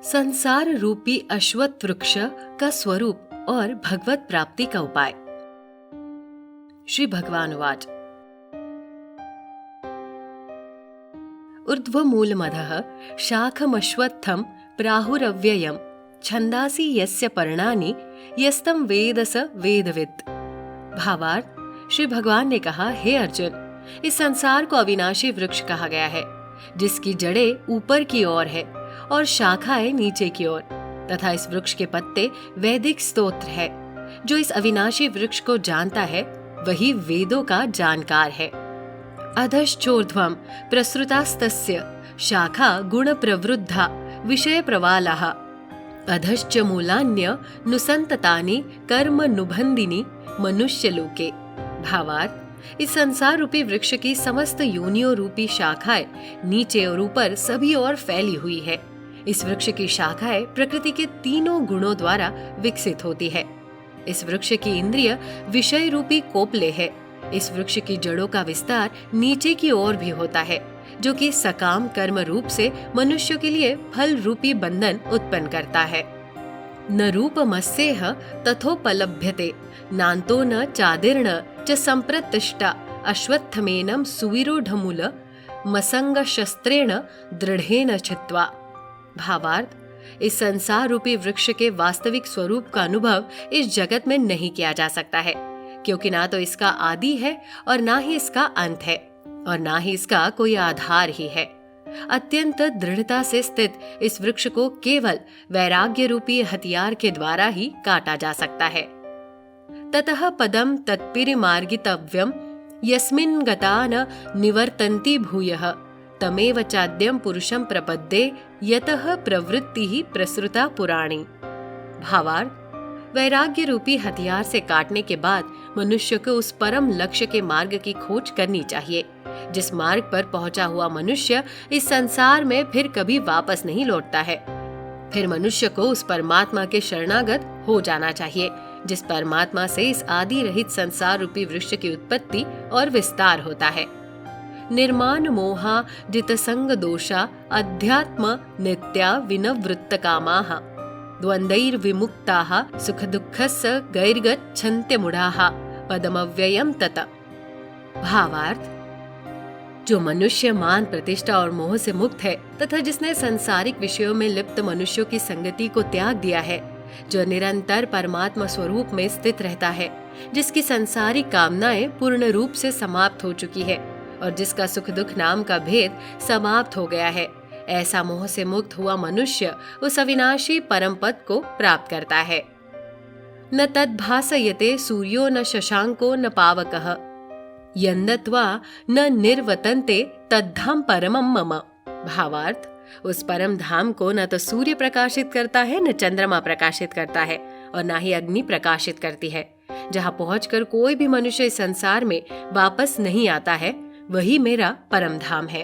संसार रूपी अश्वत्थ वृक्ष का स्वरूप और भगवत प्राप्ति का उपाय। श्री भगवान उवाच। ऊर्ध्वमूलमधः शाखमश्वत्थं प्राहुरव्ययम् छन्दासि यस्य पर्णानि यस्तं वेद स वेदवित्। भावार्थ, श्री भगवान ने कहा, हे अर्जुन, इस संसार को अविनाशी वृक्ष कहा गया है, जिसकी जड़ें ऊपर की ओर है और शाखाएं नीचे की ओर, तथा इस वृक्ष के पत्ते वैदिक स्तोत्र है। जो इस अविनाशी वृक्ष को जानता है वही वेदों का जानकार है। अधश्चोर्ध्वं प्रसृतास्तस्य शाखा गुण प्रवृद्धा विषय प्रवालाः अधश्च मूलान्य नुसंततानि कर्म नुबंधिनी मनुष्यलोके। भावार्थ, इस संसार रूपी वृक्ष की समस्त योनियों रूपी शाखाएं नीचे और ऊपर सभी ओर फैली हुई है। इस वृक्ष की शाखाएं प्रकृति के तीनों गुणों द्वारा विकसित होती है। इस वृक्ष की इंद्रिय विषय रूपी कोपले है। इस वृक्ष की जड़ों का विस्तार नीचे की ओर भी होता है, जो कि सकाम कर्म रूप से मनुष्य के लिए फल रूपी बंधन उत्पन्न करता है। न रूपमस्येह तथोपलभ्यते नान्तो न चादिर्न च संप्रतिष्ठा अश्वत्थमेनं सुविरूढ़मूल मसंग शस्त्रेण दृढ़ेन छित्त्वा। भावार्थ, इस संसार रूपी वृक्ष के वास्तविक स्वरूप का अनुभव इस जगत में नहीं किया जा सकता है, क्योंकि ना तो इसका आदि है और ना ही इसका अंत है और ना ही इसका कोई आधार ही है। अत्यंत दृढ़ता से स्थित इस वृक्ष को केवल वैराग्य रूपी हथियार के द्वारा ही काटा जा सकता है। ततः पदम तत्परिमार्गितव्यम यस्मिन् गता न निवर्तन्ति भूयः तमेव चाद्यं पुरुषं प्रपद्ये यतः प्रवृत्तिः प्रसृता पुराणी। भावार्थ, वैराग्य रूपी हथियार से काटने के बाद मनुष्य को उस परम लक्ष्य के मार्ग की खोज करनी चाहिए, जिस मार्ग पर पहुंचा हुआ मनुष्य इस संसार में फिर कभी वापस नहीं लौटता है। फिर मनुष्य को उस परमात्मा के शरणागत हो जाना चाहिए, जिस परमात्मा से इस आदि रहित संसार रूपी वृक्ष की उत्पत्ति और विस्तार होता है। निर्माण मोहा जितसंग दोषा अध्यात्म नित्या विनवृत्त कामाः द्वंद्वैर्विमुक्ताः सुख दुःखस्य गैर्गच्छन्त्यमूढाः पदमव्ययम् तत। भावार्थ, जो मनुष्य मान प्रतिष्ठा और मोह से मुक्त है तथा जिसने सांसारिक विषयों में लिप्त मनुष्यों की संगति को त्याग दिया है, जो निरंतर परमात्मा स्वरूप में स्थित रहता है, जिसकी सांसारिक कामनाएं पूर्ण रूप से समाप्त हो चुकी है और जिसका सुख दुख नाम का भेद समाप्त हो गया है, ऐसा मोह से मुक्त हुआ मनुष्य उस अविनाशी परम पद को प्राप्त करता है। न तद्भासयते सूर्यो न शशांको न पावकः यन्नत्वा न निर्वतन्ते तद्धाम परमं मम। भावार्थ, उस परम धाम को न तो सूर्य प्रकाशित करता है, न चंद्रमा प्रकाशित करता है और न ही अग्नि प्रकाशित करती है। जहाँ पहुंचकर कोई भी मनुष्य इस संसार में वापस नहीं आता है, वही मेरा परम धाम है।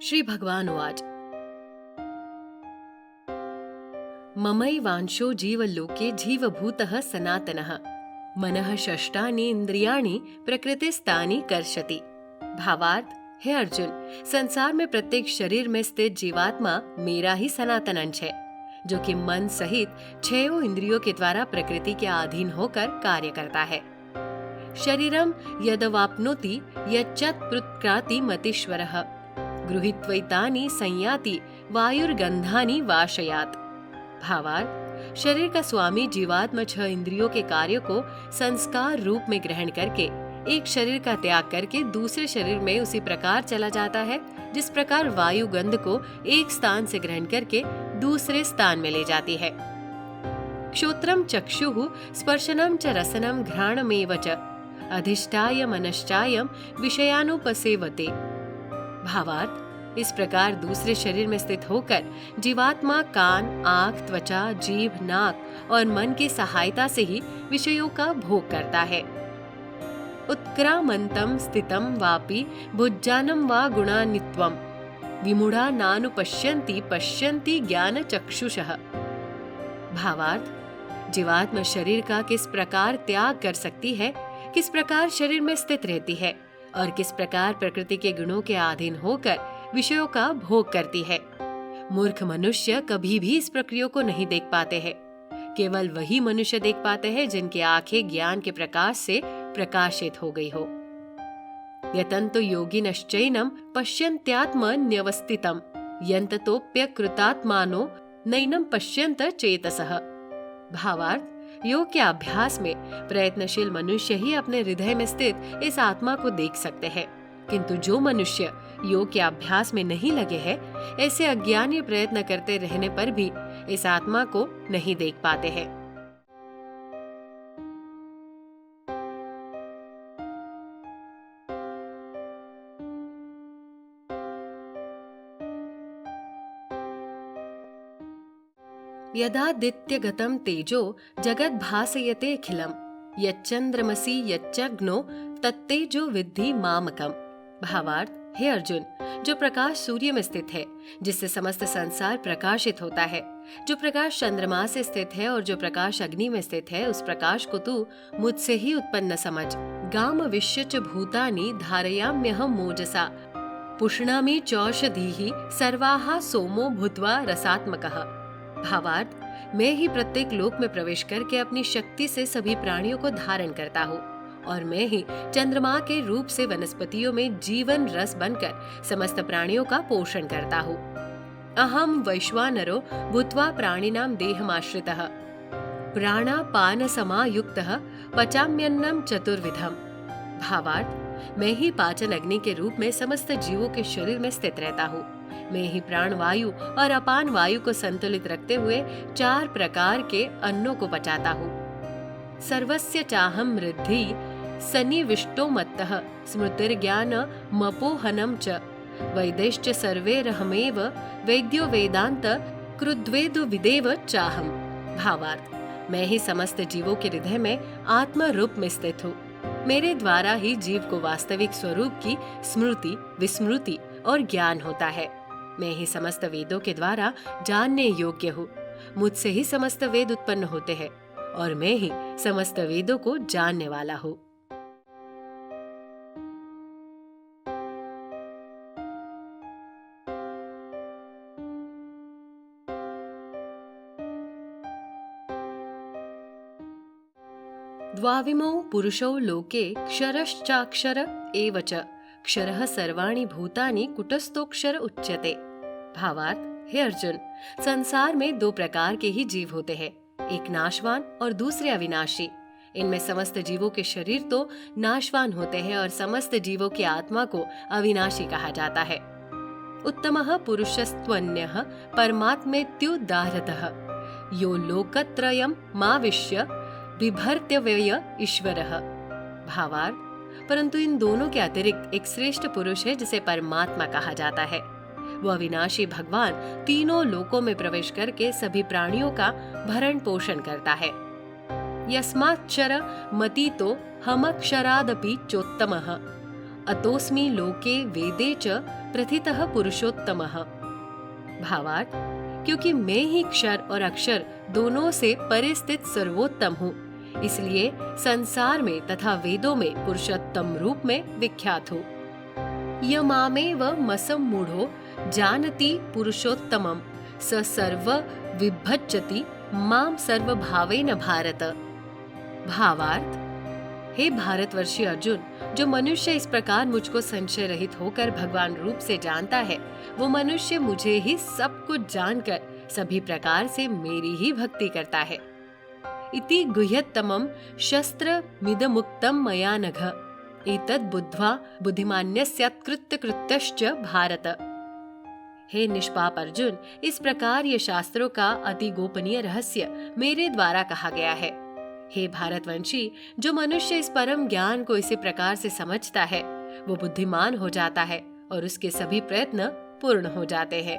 श्री भगवान उवाच। ममैवांशो जीवलोके जीवभूतः सनातनः मनः षष्ठानि इंद्रियाणि प्रकृतिस्तानि कर्षति। भावार्थ, हे अर्जुन, संसार में प्रत्येक शरीर में स्थित जीवात्मा मेरा ही सनातन अंश है, जो कि मन सहित 6 इंद्रियों के द्वारा प्रकृति के अधीन होकर कार्य करता है। शरीरम यदवाप्नोति यच्चत्प्रुत्क्राति मतीश्वरः गृहीत्वैतानि संयाति वायुर्गंधानि वाशयात्। भावार्थ, शरीर का स्वामी जीवात्मा 6 इंद्रियों के कार्यों को संस्कार रूप में ग्रहण करके एक शरीर का त्याग करके दूसरे शरीर में उसी प्रकार चला जाता है, जिस प्रकार वायु गंध को एक स्थान से ग्रहण करके दूसरे स्थान में ले जाती है। क्षोत्रम चक्षुः स्पर्शनम च रसनम घ्राणमेव च अधिष्ठाय मनश्चायम विषयानुपसेवते। भावार्थ, इस प्रकार दूसरे शरीर में स्थित होकर जीवात्मा कान, आँख, त्वचा, जीभ, नाक और मन की सहायता से ही विषयों का भोग करता है। उत्क्रामंतम स्थितम वापि भुज्जानं वा गुणान्वित्वम् विमूढ़ा नानुपश्यन्ति पश्यन्ति ज्ञान चक्षुषः। भावार्थ, जीवात्मा शरीर का किस प्रकार त्याग कर सकती है, किस प्रकार शरीर में स्थित रहती है और किस प्रकार प्रकृति के गुणों के अधीन होकर विषयों का भोग करती है। मूर्ख मनुष्य कभी भी इस प्रक्रिया को नहीं देख पाते हैं। केवल वही मनुष्य देख पाते हैं जिनकी आंखें ज्ञान के प्रकाश से प्रकाशित हो गई हो। यतन्तो योगिनश्चैनं पश्यन्त्यात्मन्यवस्थितं यन्ततोऽप्यकृतात्मानो नैनं पश्यन्त चेतसः। भावार्थ, योग के अभ्यास में प्रयत्नशील मनुष्य ही अपने हृदय में स्थित इस आत्मा को देख सकते हैं, किंतु जो मनुष्य योग के अभ्यास में नहीं लगे हैं, ऐसे अज्ञानी प्रयत्न करते रहने पर भी इस आत्मा को नहीं देख पाते हैं। यदादित्यगतं तेजो जगद्भासयतेऽखिलं यच्चन्द्रमसि यच्चग्नो तत्तेजो विद्धि मामकम्। भावार्थ, हे अर्जुन, जो प्रकाश सूर्य में स्थित है, जिससे समस्त संसार प्रकाशित होता है, जो प्रकाश चंद्रमा से स्थित है और जो प्रकाश अग्नि में स्थित है, उस प्रकाश को तू मुझसे ही उत्पन्न समझ। गाम विश्यच भूतानि धारयाम्यहं मोजसा पुष्णामि चौषधीः सर्वाः सोमो भूत्वा रसात्मकः। भावार्थ, मैं ही प्रत्येक लोक में प्रवेश करके अपनी शक्ति से सभी प्राणियों को धारण करता हूँ और मैं ही चंद्रमा के रूप से वनस्पतियों में जीवन रस बनकर समस्त प्राणियों का पोषण करता हूँ। अहम वैश्वानरो भूत्वा प्राणिनां देहमाश्रितः प्राणापान समायुक्तः पचाम्यन्नं चतुर्विधम्। भावार्थ, मैं ही पाचन अग्नि के रूप में समस्त जीवों के शरीर में स्थित रहता हूँ। मैं ही प्राण वायु और अपान वायु को संतुलित रखते हुए 4 प्रकार के अन्नों को पचाता हूँ। सर्वस्य चाहं वृद्धि सन्निविष्टो मत्तः स्मृतिर्ज्ञान मपोहनं च वैदेश्च सर्वैरहमेव वैद्यो वेदांत कृद्वेदो विदेव चाहम। भावार्थ, मैं ही समस्त जीवों के हृदय में आत्मा रूप में स्थित हूँ। मेरे द्वारा ही जीव को वास्तविक स्वरूप की स्मृति, विस्मृति और ज्ञान होता है। मैं ही समस्त वेदों के द्वारा जानने योग्य हूँ। मुझसे ही समस्त वेद उत्पन्न होते हैं और मैं ही समस्त वेदों को जानने वाला हूँ। द्वाविमौ पुरुषौ लोके क्षरश्चाक्षर एव च क्षरः सर्वाणि भूतानि कुटस्थोक्षर उच्यते। भावार्थ, हे अर्जुन, संसार में 2 प्रकार के ही जीव होते हैं, एक नाशवान और दूसरे अविनाशी। इनमें समस्त जीवों के शरीर तो नाशवान होते हैं और समस्त जीवों की आत्मा को अविनाशी कहा जाता है। उत्तमः पुरुषस्त्वन्यः परमात्मेत्युदाहृतः यो लोकत्रयं माविश्य बिभर्त्यव्यय ईश्वरः। भावार्थ, परंतु इन दोनों के अतिरिक्त एक श्रेष्ठ पुरुष है जिसे परमात्मा कहा जाता है। वो अविनाशी भगवान तीनों लोकों में प्रवेश करके सभी प्राणियों का भरण पोषण करता है। यस्माच्चर मतीतो हमक्षरादपि चोत्तमः अतोस्मि लोके वेदे च प्रथितः पुरुषोत्तमः। भावार्थ, क्योंकि मैं ही क्षर और अक्षर दोनों से परे स्थित सर्वोत्तम हूँ, इसलिए संसार में तथा वेदों में पुरुषोत्तम रूप में विख्यात हूँ। यमामेव मसम्मूढ़ो जानति पुरुषोत्तमं स सर्व विभज्जति माम सर्वभावेन भारत। भावार्थ, हे भारतवर्षी अर्जुन, जो मनुष्य इस प्रकार मुझको संशय रहित होकर भगवान रूप से जानता है, वो मनुष्य मुझे ही सब कुछ जानकर सभी प्रकार से मेरी ही भक्ति करता है। इति गुह्यतमं शस्त्र मिदमुक्तं मया नघ एतद् बुद्ध्वा बुद्धिमान्यस्यात्कृत्य कृत्यश्च भारत। हे निष्पाप अर्जुन, इस प्रकार ये शास्त्रों का अति गोपनीय रहस्य मेरे द्वारा कहा गया है। हे भारतवंशी, जो मनुष्य इस परम ज्ञान को इसी प्रकार से समझता है, वो बुद्धिमान हो जाता है और उसके सभी प्रयत्न पूर्ण हो जाते हैं।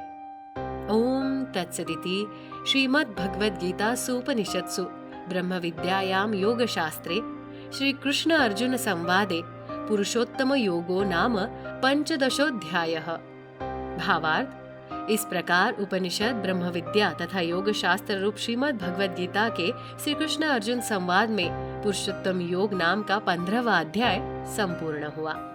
ओम तत्सदिति श्रीमद् भगवद गीतासु उपनिषत्सु ब्रह्म विद्यायां योग शास्त्रे श्री कृष्ण अर्जुन संवादे पुरुषोत्तम योगो नाम 15ोऽध्यायः। भावार्थ, इस प्रकार उपनिषद, ब्रह्म विद्या तथा योग शास्त्र रूप श्रीमद् भगवद गीता के श्री कृष्ण अर्जुन संवाद में पुरुषोत्तम योग नाम का 15वां अध्याय संपूर्ण हुआ।